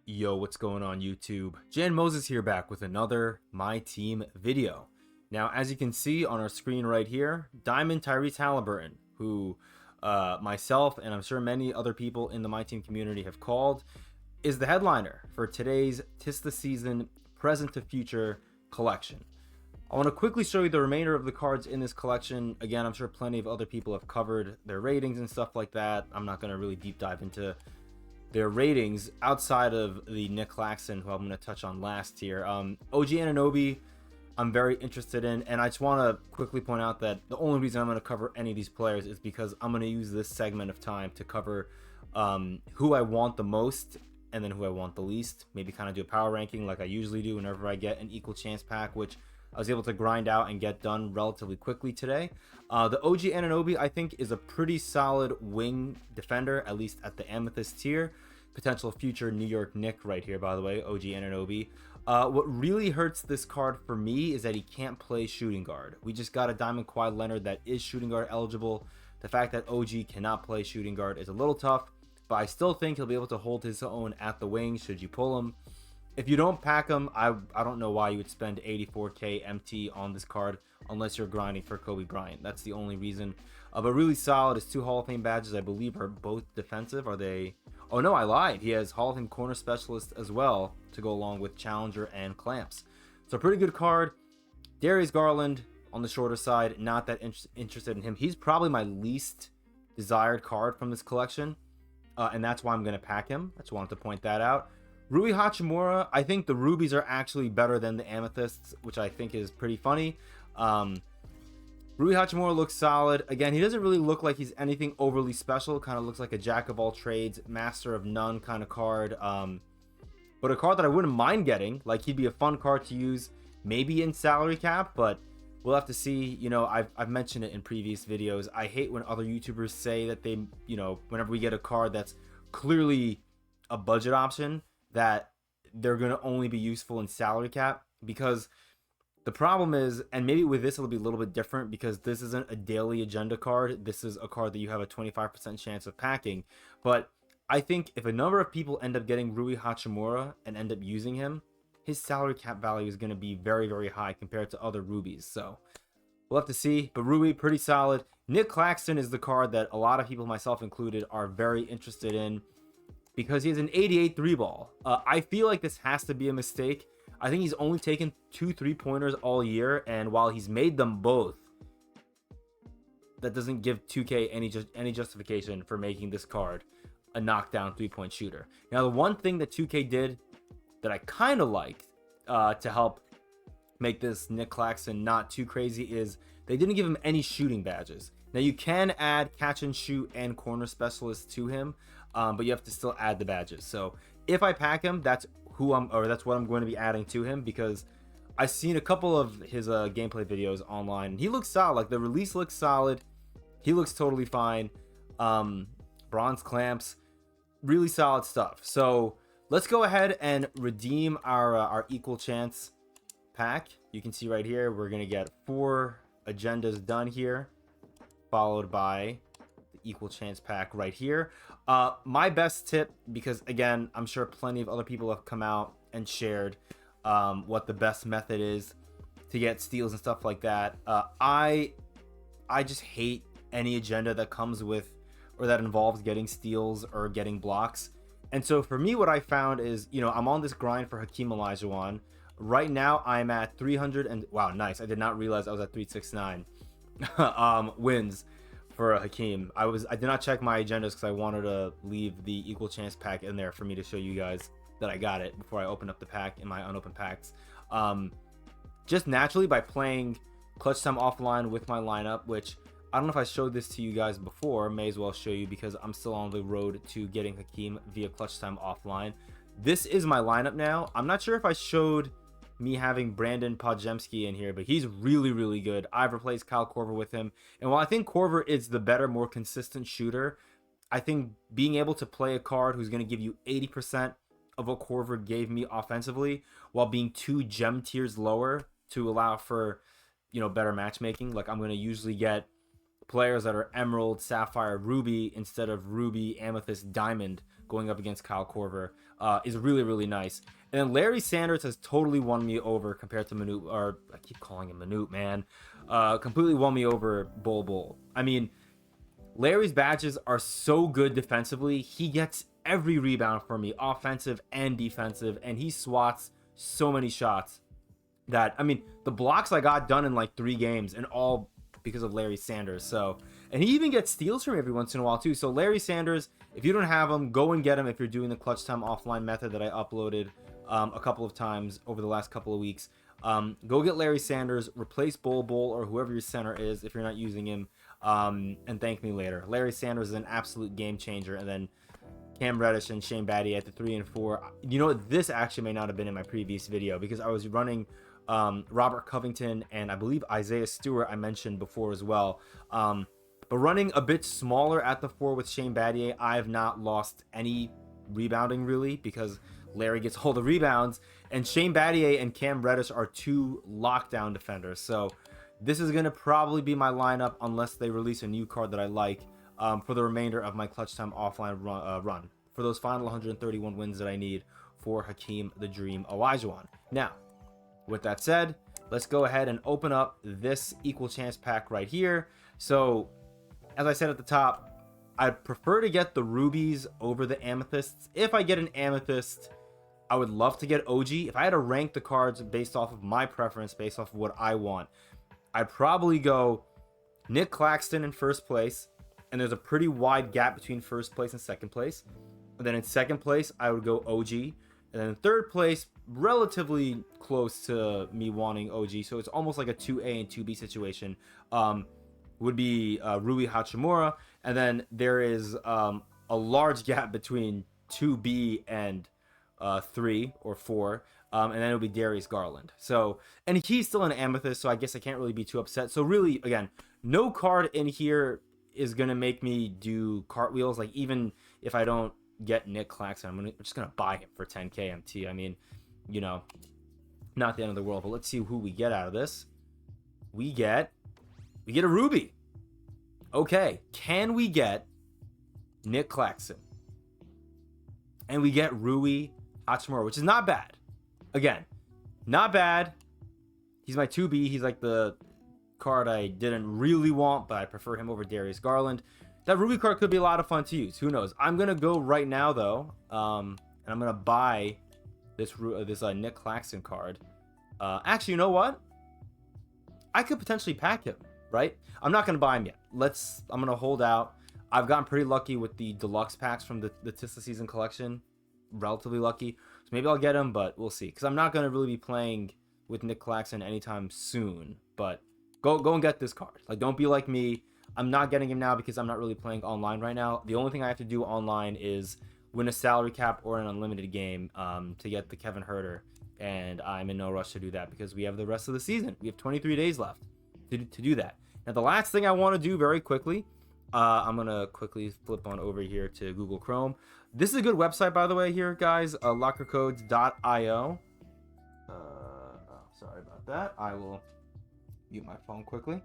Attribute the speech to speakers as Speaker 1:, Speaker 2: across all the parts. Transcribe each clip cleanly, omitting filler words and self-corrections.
Speaker 1: Yo, what's going on YouTube? Jan Moses here, back with another My Team video. Now, as you can see on our screen right here, Diamond Tyrese Haliburton, who myself and I'm sure many other people in the My Team community have called, is the headliner for today's Tis the Season Present to Future collection. I want to quickly show you the remainder of the cards in this collection. Again, I'm sure plenty of other people have covered their ratings and stuff like that. I'm not going to really deep dive into their ratings outside of the Nic Claxton, who I'm going to touch on last here. OG Anunoby, I'm very interested in, and I just want to quickly point out that the only reason I'm going to cover any of these players is because I'm going to use this segment of time to cover who I want the most and then who I want the least. Maybe kind of do a power ranking like I usually do whenever I get an equal chance pack, which I was able to grind out and get done relatively quickly today. The OG Anunoby, I think, is a pretty solid wing defender, at least at the Amethyst tier. Potential future New York Knick right here, by the way, OG Anunoby. What really hurts this card for me is that he can't play shooting guard. We just got a Diamond Kawhi Leonard that is shooting guard eligible. The fact that OG cannot play shooting guard is a little tough, but I still think he'll be able to hold his own at the wing should you pull him. If you don't pack him, I don't know why you would spend 84k MT on this card unless you're grinding for Kobe Bryant. That's the only reason. But really solid. His 2 Hall of Fame badges, I believe, are both defensive. Are they? Oh no, I lied. He has Hall of Fame corner specialist as well to go along with Challenger and Clamps. So pretty good card. Darius Garland on the shorter side, not that interested in him. He's probably my least desired card from this collection, and that's why I'm going to pack him. I just wanted to point that out. Rui Hachimura, I think the rubies are actually better than the amethysts, which I think is pretty funny. Rui Hachimura looks solid. Again, he doesn't really look like he's anything overly special. Kind of looks like a jack of all trades, master of none kind of card. But a card that I wouldn't mind getting. Like, he'd be a fun card to use, maybe in salary cap, but we'll have to see. You know, I've mentioned it in previous videos. I hate when other YouTubers say that they, you know, whenever we get a card that's clearly a budget option, that they're going to only be useful in salary cap, because the problem is, and maybe with this it'll be a little bit different because this isn't a daily agenda card. This is a card that you have a 25% chance of packing. But I think if a number of people end up getting Rui Hachimura and end up using him, his salary cap value is going to be very, very high compared to other rubies. So we'll have to see. But Rui, pretty solid. Nic Claxton is the card that a lot of people, myself included, are very interested in, because he has an 88 3-ball. I feel like this has to be a mistake. I think he's only taken 2 3-pointers all year, and while he's made them both, that doesn't give 2K any justification for making this card a knockdown 3-point shooter. Now, the one thing that 2K did that I kind of liked to help make this Nic Claxton not too crazy is they didn't give him any shooting badges. Now, you can add catch and shoot and corner specialist to him, but you have to still add the badges. So if I pack him, that's what I'm going to be adding to him, because I've seen a couple of his gameplay videos online, and he looks solid. Like, the release looks solid. He looks totally fine. Bronze clamps, really solid stuff. So let's go ahead and redeem our equal chance pack. You can see right here, we're going to get 4 agendas done here, followed by the equal chance pack right here. My best tip, because again, I'm sure plenty of other people have come out and shared what the best method is to get steals and stuff like that. I just hate any agenda that comes with or that involves getting steals or getting blocks. And so for me, what I found is, you know, I'm on this grind for Hakeem Olajuwon. Right now I'm at 300 and wow, nice. I did not realize I was at 369 wins for Hakeem. I did not check my agendas because I wanted to leave the equal chance pack in there for me to show you guys that I got it before I open up the pack in my unopened packs. Just naturally by playing clutch time offline with my lineup, which I don't know if I showed this to you guys before, may as well show you because I'm still on the road to getting Hakeem via clutch time offline. This is my lineup now. I'm not sure if I showed me having Brandon Podziemski in here, but he's really, really good. I've replaced Kyle Korver with him. And while I think Korver is the better, more consistent shooter, I think being able to play a card who's going to give you 80% of what Korver gave me offensively while being 2 gem tiers lower to allow for, you know, better matchmaking. Like, I'm going to usually get players that are Emerald, Sapphire, Ruby instead of Ruby, Amethyst, Diamond going up against Kyle Korver is really, really nice. And then Larry Sanders has totally won me over compared to Manute, or I keep calling him Manute, man. Completely won me over Bol. I mean, Larry's badges are so good defensively. He gets every rebound for me, offensive and defensive, and he swats so many shots that, I mean, the blocks I got done in like 3 games, and all because of Larry Sanders. So, and he even gets steals from me every once in a while too. So Larry Sanders, if you don't have him, go and get him if you're doing the clutch time offline method that I uploaded a couple of times over the last couple of weeks. Go get Larry Sanders, replace Bol or whoever your center is if you're not using him, and thank me later. Larry Sanders is an absolute game changer. And then Cam Reddish and Shane Battier at the 3 and 4. You know what? This actually may not have been in my previous video because I was running Robert Covington and I believe Isaiah Stewart I mentioned before as well. But running a bit smaller at the 4 with Shane Battier, I have not lost any rebounding really because Larry gets all the rebounds, and Shane Battier and Cam Reddish are 2 lockdown defenders. So this is going to probably be my lineup unless they release a new card that I like for the remainder of my clutch time offline run for those final 131 wins that I need for Hakeem the Dream Olajuwon. Now, with that said, let's go ahead and open up this equal chance pack right here. So, as I said at the top, I'd prefer to get the rubies over the amethysts. If I get an amethyst, I would love to get OG. If I had to rank the cards based off of my preference, based off of what I want, I'd probably go Nic Claxton in first place, and there's a pretty wide gap between first place and second place. And then in second place, I would go OG. And then in third place, relatively close to me wanting OG, so it's almost like a 2A and 2B situation, would be Rui Hachimura. And then there is a large gap between 2B and 3 or 4, and then it'll be Darius Garland. So, and he's still an amethyst, so I guess I can't really be too upset. So really, again, no card in here is gonna make me do cartwheels. Like, even if I don't get Nic Claxton, I'm just gonna buy him for 10k MT. I mean, you know, not the end of the world. But let's see who we get out of this. We get a Ruby. Okay, can we get Nic Claxton? And we get Rui Hachimura, which is not bad. Again, not bad. He's my 2B. He's like the card I didn't really want, but I prefer him over Darius Garland. That Ruby card could be a lot of fun to use. Who knows? I'm going to go right now, though, and I'm going to buy this Nic Claxton card. Actually, you know what? I could potentially pack him, right? I'm not going to buy him yet. I'm going to hold out. I've gotten pretty lucky with the deluxe packs from the Tista Season collection. Relatively lucky. So maybe I'll get him, but we'll see. Because I'm not going to really be playing with Nic Claxton anytime soon. But go and get this card. Like, don't be like me. I'm not getting him now because I'm not really playing online right now. The only thing I have to do online is win a salary cap or an unlimited game to get the Kevin Huerter. And I'm in no rush to do that because we have the rest of the season. We have 23 days left to do that. Now, the last thing I want to do very quickly, I'm going to quickly flip on over here to Google Chrome. This is a good website, by the way, here, guys. Lockercodes.io. Sorry about that. I will mute my phone quickly.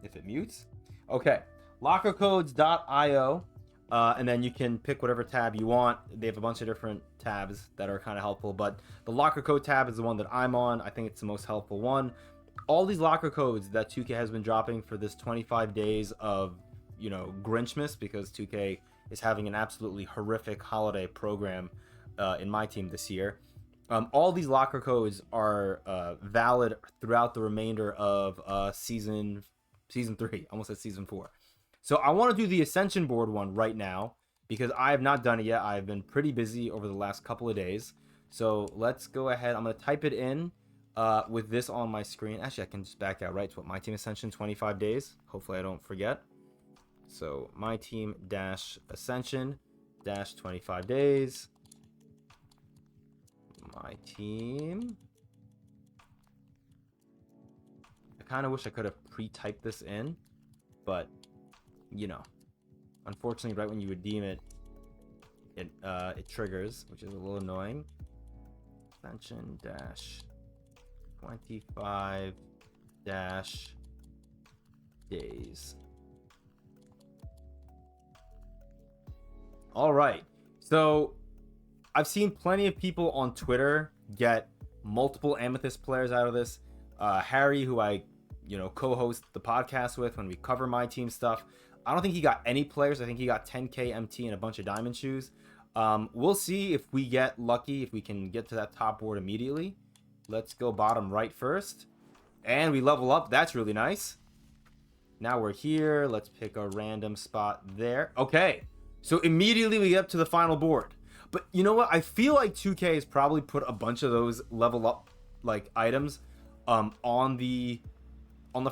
Speaker 1: If it mutes. Okay. Lockercodes.io. And then you can pick whatever tab you want. They have a bunch of different tabs that are kind of helpful, but the locker code tab is the one that I'm on. I think it's the most helpful one. All these locker codes that 2K has been dropping for this 25 days of, you know, Grinchmas, because 2K is having an absolutely horrific holiday program in my team this year. All these locker codes are valid throughout the remainder of season 3, almost at season 4. So I want to do the Ascension board one right now because I have not done it yet. I've been pretty busy over the last couple of days. So let's go ahead. I'm going to type it in with this on my screen. Actually, I can just back out, right? To what my team Ascension 25 days. Hopefully I don't forget. So my team dash Ascension dash 25 days. My team. I kind of wish I could have pre-typed this in, but you know, unfortunately, right when you redeem it, it triggers, which is a little annoying. Ascension dash 25 dash days. All right. So I've seen plenty of people on Twitter get multiple Amethyst players out of this. Harry, who I, co-host the podcast with when we cover my team stuff, I don't think he got any players. I think he got 10k MT and a bunch of diamond shoes. We'll see if we get lucky, if we can get to that top board immediately. Let's go bottom right first. And we level up. That's really nice. Now we're here. Let's pick a random spot there. Okay. So immediately we get up to the final board. But you know what? I feel like 2K has probably put a bunch of those level up like items on the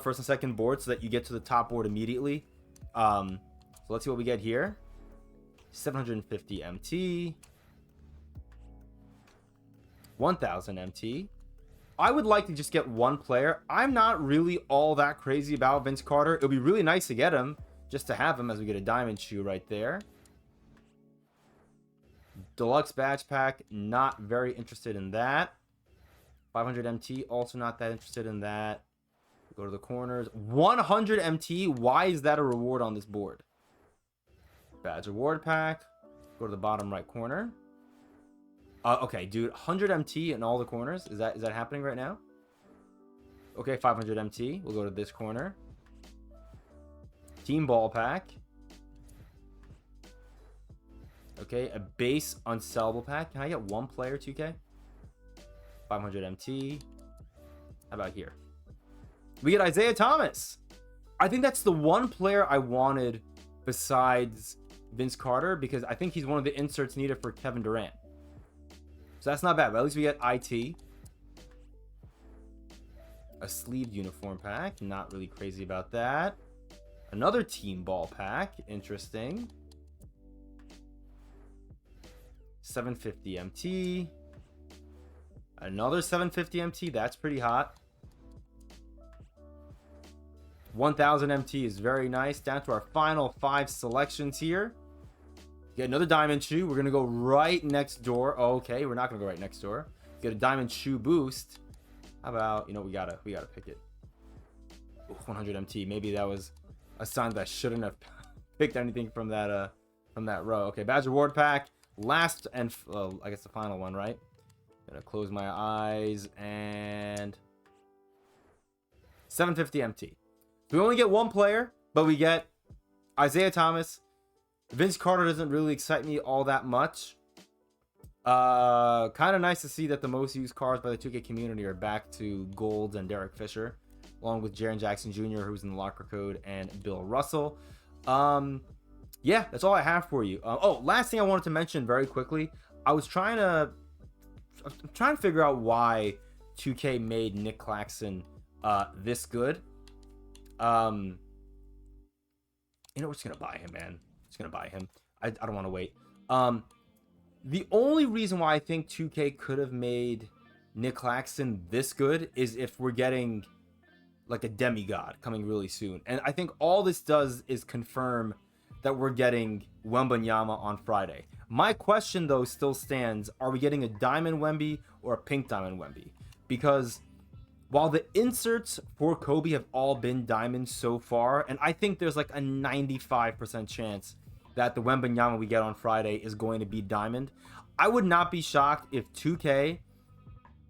Speaker 1: first and second board so that you get to the top board immediately. So let's see what we get here. 750 MT. 1000 MT. I would like to just get one player. I'm not really all that crazy about Vince Carter. It would be really nice to get him, just to have him, as we get a diamond shoe right there. Deluxe badge pack, not very interested in that. 500 MT, also not that interested in that. Go to the corners. 100 MT, why is that a reward on this board? Badge reward pack. Go to the bottom right corner. Okay, dude, 100 MT in all the corners. Is that happening right now? Okay, 500 MT. We'll go to this corner. Team ball pack. Okay, a base unsellable pack. Can I get one player, 2K? 500 MT. How about here? We get Isaiah Thomas. I think that's the one player I wanted besides Vince Carter, because I think he's one of the inserts needed for Kevin Durant. So that's not bad, but at least we get IT. A sleeved uniform pack. Not really crazy about that. Another team ball pack. Interesting. 750 MT. Another 750 MT. That's pretty hot. 1000 MT is very nice. Down to our final 5 selections here. Get another diamond shoe. We're going to go right next door. Okay, we're not going to go right next door. Get a diamond shoe boost. How about, we gotta pick it. Ooh, 100 MT. Maybe that was a sign that I shouldn't have picked anything from that row. Okay, badge reward pack. Last and, I guess the final one, right? Gonna close my eyes and 750 MT. So we only get one player, but we get Isaiah Thomas. Vince Carter doesn't really excite me all that much. Kind of nice to see that the most used cards by the 2K community are back to Golds and Derek Fisher, along with Jaren Jackson Jr., who's in the locker code, and Bill Russell. Yeah, that's all I have for you. Last thing I wanted to mention very quickly. I'm trying to figure out why 2K made Nic Claxton this good. We're just gonna buy him, man. Just gonna buy him. I don't want to wait. The only reason why I think 2K could have made Nic Claxton this good is if we're getting like a demigod coming really soon. And I think all this does is confirm that we're getting Wembanyama on Friday. My question, though, still stands. Are we getting a diamond Wemby or a pink diamond Wemby? Because while the inserts for Kobe have all been diamonds so far, and I think there's like a 95% chance that the Wembanyama we get on Friday is going to be diamond, I would not be shocked if 2K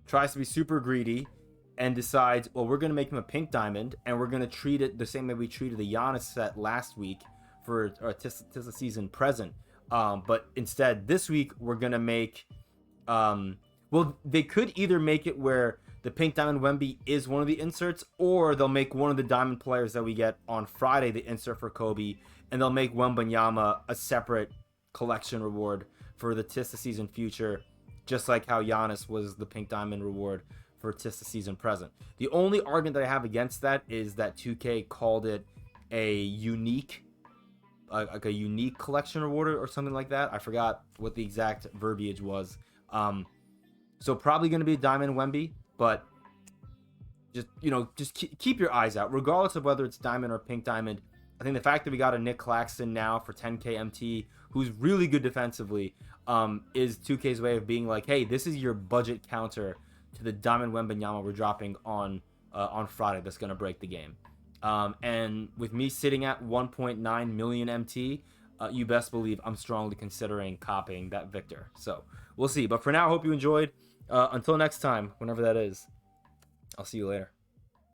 Speaker 1: tries to be super greedy and decides, well, we're going to make him a pink diamond, and we're going to treat it the same way we treated the Giannis set last week for tis the season present. But instead, this week, we're going to make... they could either make it where the pink diamond Wemby is one of the inserts, or they'll make one of the diamond players that we get on Friday the insert for Kobe, and they'll make Wembanyama a separate collection reward for the tis the season future, just like how Giannis was the pink diamond reward for tis the season present. The only argument that I have against that is that 2K called it a unique, like a unique collection reward or something like that. I forgot what the exact verbiage was. So probably going to be a diamond Wemby, but just keep your eyes out, regardless of whether it's diamond or pink diamond. I think the fact that we got a Nic Claxton now for 10k MT, who's really good defensively, is 2K's way of being like, hey, this is your budget counter to the diamond Wembanyama we're dropping on Friday. That's gonna break the game. And with me sitting at 1.9 million MT, you best believe I'm strongly considering copying that Victor. So we'll see. But for now, I hope you enjoyed. Until next time, whenever that is, I'll see you later.